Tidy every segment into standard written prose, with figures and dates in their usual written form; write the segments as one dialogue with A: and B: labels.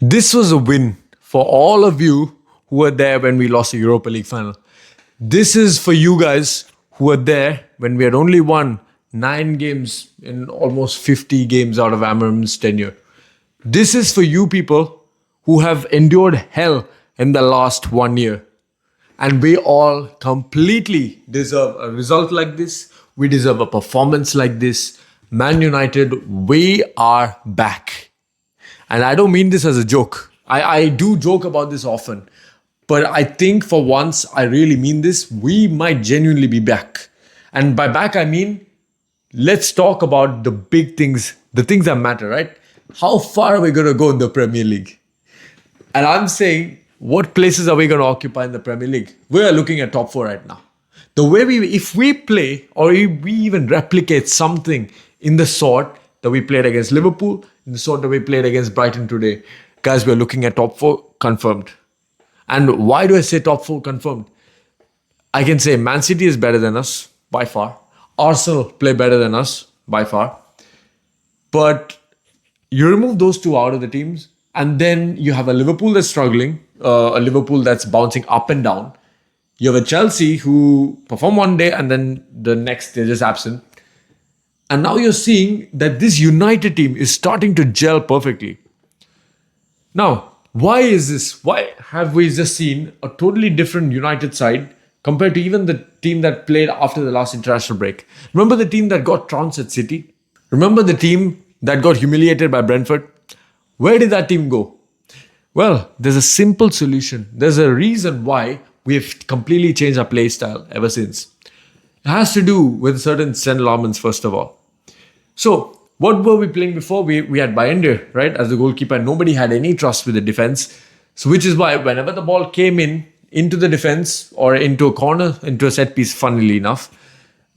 A: This was a win for all of you who were there when we lost the Europa League final. This is for you guys who were there when we had only won 9 games in almost 50 games out of Amarim's tenure. This is for you people who have endured hell in the last 1 year. And we all completely deserve a result like this. We deserve a performance like this. Man United, we are back. And I don't mean this as a joke. I do joke about this often. But I think for once, I really mean this. We might genuinely be back. And by back, I mean, let's talk about the big things, the things that matter, right? How far are we going to go in the Premier League? And I'm saying, what places are we going to occupy in the Premier League? We are looking at top 4 right now. The way if we play or if we even replicate something in the sort that we played against Liverpool, in the sort that we played against Brighton today, guys, we're looking at top 4 confirmed. And why do I say top 4 confirmed? I can say Man City is better than us by far. Arsenal play better than us by far. But you remove those two out of the teams, and then you have a Liverpool that's struggling, a Liverpool that's bouncing up and down. You have a Chelsea who perform one day and then the next they're just absent. And now you're seeing that this United team is starting to gel perfectly. Now, why is this? Why have we just seen a totally different United side compared to even the team that played after the last international break? Remember the team that got trounced at City? Remember the team that got humiliated by Brentford? Where did that team go? Well, there's a simple solution. There's a reason why we have completely changed our play style ever since. It has to do with certain St. Lomans, first of all. So, what were we playing before? We had Bayender, right, as the goalkeeper. Nobody had any trust with the defense. So, which is why whenever the ball came into the defense or into a corner, into a set piece, funnily enough,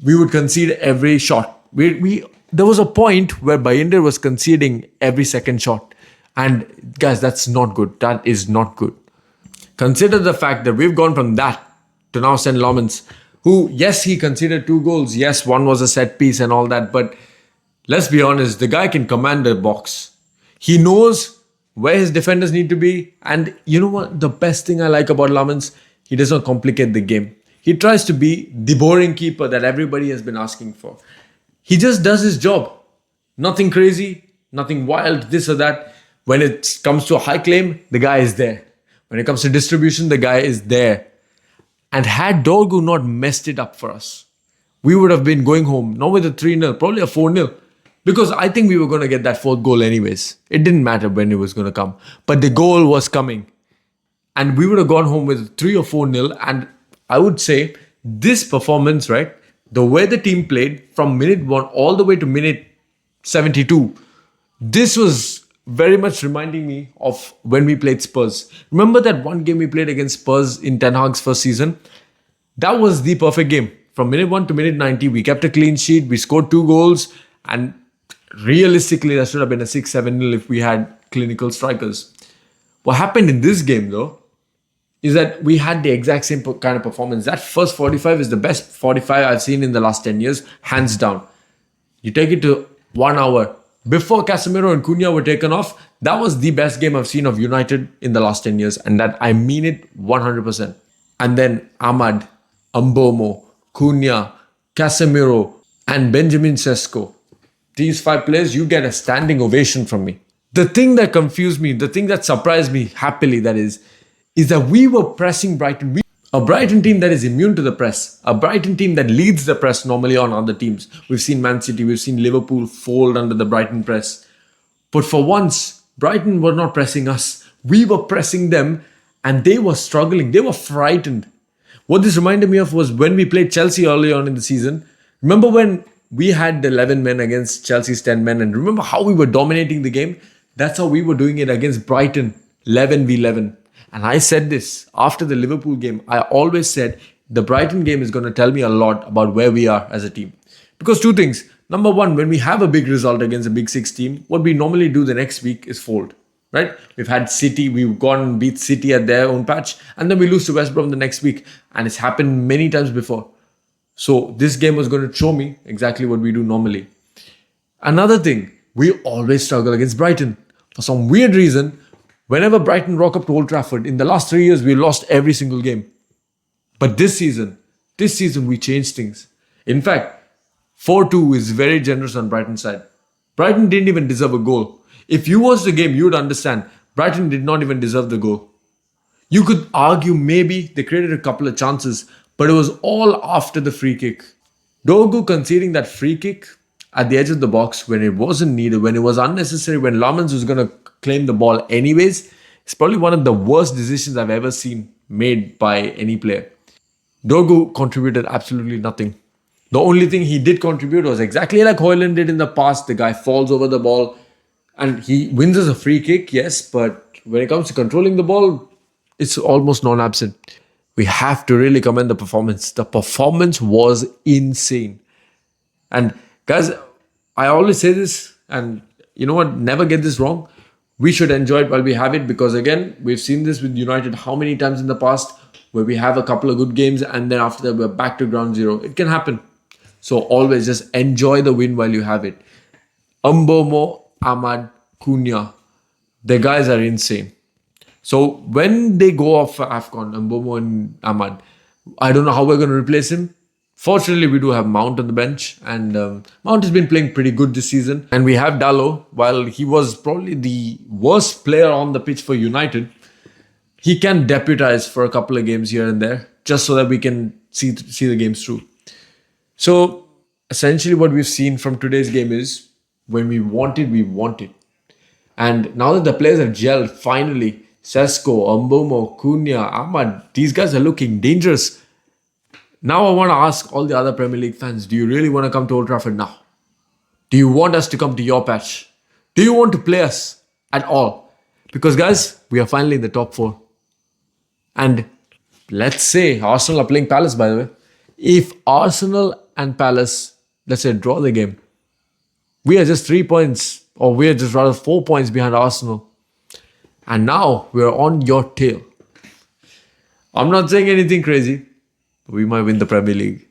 A: we would concede every shot. There was a point where Bayender was conceding every second shot. And guys, that's not good. That is not good. Consider the fact that we've gone from that to now St. Lomans, who, yes, he conceded 2 goals. Yes, one was a set piece and all that. But let's be honest, the guy can command the box. He knows where his defenders need to be. And you know what? The best thing I like about Lomans, he does not complicate the game. He tries to be the boring keeper that everybody has been asking for. He just does his job. Nothing crazy, nothing wild, this or that. When it comes to a high claim, the guy is there. When it comes to distribution, the guy is there. And had Dorgu not messed it up for us, we would have been going home, not with a 3-0, probably a 4-0. Because I think we were going to get that 4th goal anyways. It didn't matter when it was going to come. But the goal was coming. And we would have gone home with 3 or 4-0. And I would say this performance, right, the way the team played from minute 1 all the way to minute 72, this was very much reminding me of when we played Spurs. Remember that one game we played against Spurs in Ten Hag's first season? That was the perfect game. From minute 1 to minute 90, we kept a clean sheet, we scored 2 goals, and realistically, that should have been a 6-7-0 if we had clinical strikers. What happened in this game, though, is that we had the exact same kind of performance. That first 45 is the best 45 I've seen in the last 10 years, hands down. You take it to 1 hour. Before Casemiro and Cunha were taken off, that was the best game I've seen of United in the last 10 years. And that I mean it 100%. And then Ahmad, Mbomo, Cunha, Casemiro, and Benjamin Sesko. These 5 players, you get a standing ovation from me. The thing that confused me, the thing that surprised me happily, that is that we were pressing Brighton. A Brighton team that is immune to the press. A Brighton team that leads the press normally on other teams. We've seen Man City, we've seen Liverpool fold under the Brighton press. But for once, Brighton were not pressing us. We were pressing them and they were struggling. They were frightened. What this reminded me of was when we played Chelsea early on in the season. Remember when we had the 11 men against Chelsea's 10 men, and remember how we were dominating the game? That's how we were doing it against Brighton, 11v11. And I said this after the Liverpool game. I always said the Brighton game is going to tell me a lot about where we are as a team. Because 2 things. Number 1, when we have a big result against a Big 6 team, what we normally do the next week is fold. Right? We've had City, we've gone and beat City at their own patch, and then we lose to West Brom the next week. And it's happened many times before. So this game was going to show me exactly what we do normally. Another thing, we always struggle against Brighton. For some weird reason, Whenever Brighton rock up to Old Trafford, in the last 3 years, we lost every single game. But this season we changed things. In fact, 4-2 is very generous on Brighton's side. Brighton didn't even deserve a goal. If you watched the game, you would understand. Brighton did not even deserve the goal. You could argue maybe they created a couple of chances, but it was all after the free kick. Dogu conceding that free kick at the edge of the box when it wasn't needed, when it was unnecessary, when Lamans was going to claim the ball anyways, it's probably one of the worst decisions I've ever seen made by any player. Dogu contributed absolutely nothing. The only thing he did contribute was exactly like Højlund did in the past. The guy falls over the ball and he wins us a free kick, yes, but when it comes to controlling the ball, it's almost non-absent. We have to really commend the performance. The performance was insane. And guys, I always say this, and you know what, never get this wrong. We should enjoy it while we have it, because again, we've seen this with United how many times in the past, where we have a couple of good games and then after that we're back to ground zero. It can happen. So always just enjoy the win while you have it. Mbeumo, Ahmad, Cunha, the guys are insane. So when they go off for AFCON, Mbeumo and Ahmad, I don't know how we're going to replace him. Fortunately, we do have Mount on the bench, and Mount has been playing pretty good this season. And we have Dalot. While he was probably the worst player on the pitch for United, he can deputize for a couple of games here and there, just so that we can see the games through. So essentially what we've seen from today's game is, when we want it, we want it. And now that the players have gelled, finally, Sesko, Mbeumo, Cunha, Ahmad, these guys are looking dangerous. Now I want to ask all the other Premier League fans, do you really want to come to Old Trafford now? Do you want us to come to your patch? Do you want to play us at all? Because guys, we are finally in the top 4. And let's say Arsenal are playing Palace, by the way. If Arsenal and Palace, let's say, draw the game, we are just 3 points, or we are just rather 4 points behind Arsenal. And now we're on your tail. I'm not saying anything crazy. We might win the Premier League.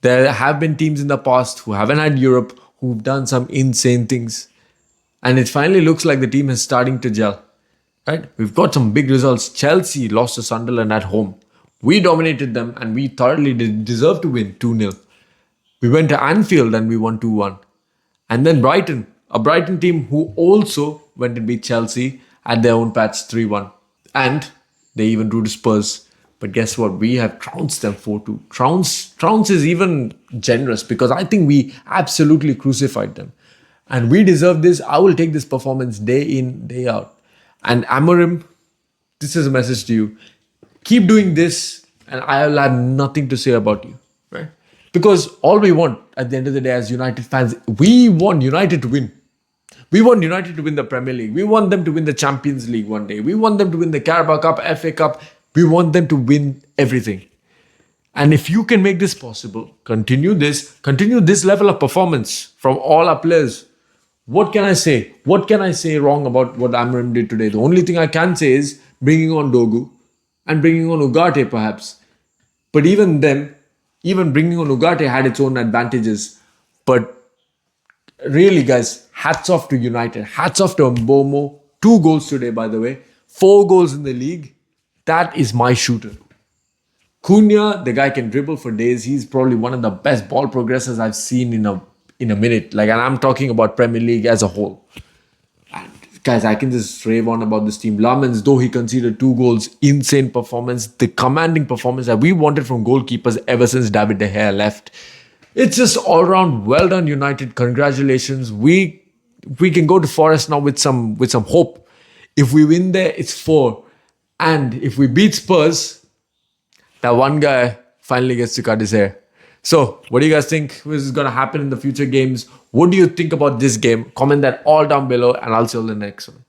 A: There have been teams in the past who haven't had Europe, who've done some insane things. And it finally looks like the team is starting to gel. Right? We've got some big results. Chelsea lost to Sunderland at home. We dominated them and we thoroughly deserved to win 2-0. We went to Anfield and we won 2-1. And then Brighton, a Brighton team who also went and beat Chelsea at their own patch 3-1. And they even drew to Spurs. But guess what? We have trounced them 4-2. Trounce is even generous, because I think we absolutely crucified them. And we deserve this. I will take this performance day in, day out. And Amorim, this is a message to you. Keep doing this and I will have nothing to say about you. Right? Because all we want at the end of the day as United fans, we want United to win. We want United to win the Premier League. We want them to win the Champions League one day. We want them to win the Carabao Cup, FA Cup. We want them to win everything. And if you can make this possible, continue this level of performance from all our players. What can I say? What can I say wrong about what Amorim did today? The only thing I can say is bringing on Dogu and bringing on Ugarte perhaps. But even then, even bringing on Ugarte had its own advantages. But really guys, hats off to United. Hats off to Mbeumo. 2 goals today, by the way. 4 goals in the league. That is my shooter. Cunha, the guy can dribble for days. He's probably one of the best ball progressors I've seen in a minute. And I'm talking about Premier League as a whole. And guys, I can just rave on about this team. Lamans, though he conceded 2 goals, insane performance. The commanding performance that we wanted from goalkeepers ever since David De Gea left. It's just all around well done, United. Congratulations. We can go to Forest now with some hope. If we win there, it's 4. And if we beat Spurs, that one guy finally gets to cut his hair. So, what do you guys think is going to happen in the future games? What do you think about this game? Comment that all down below and I'll see you in the next one.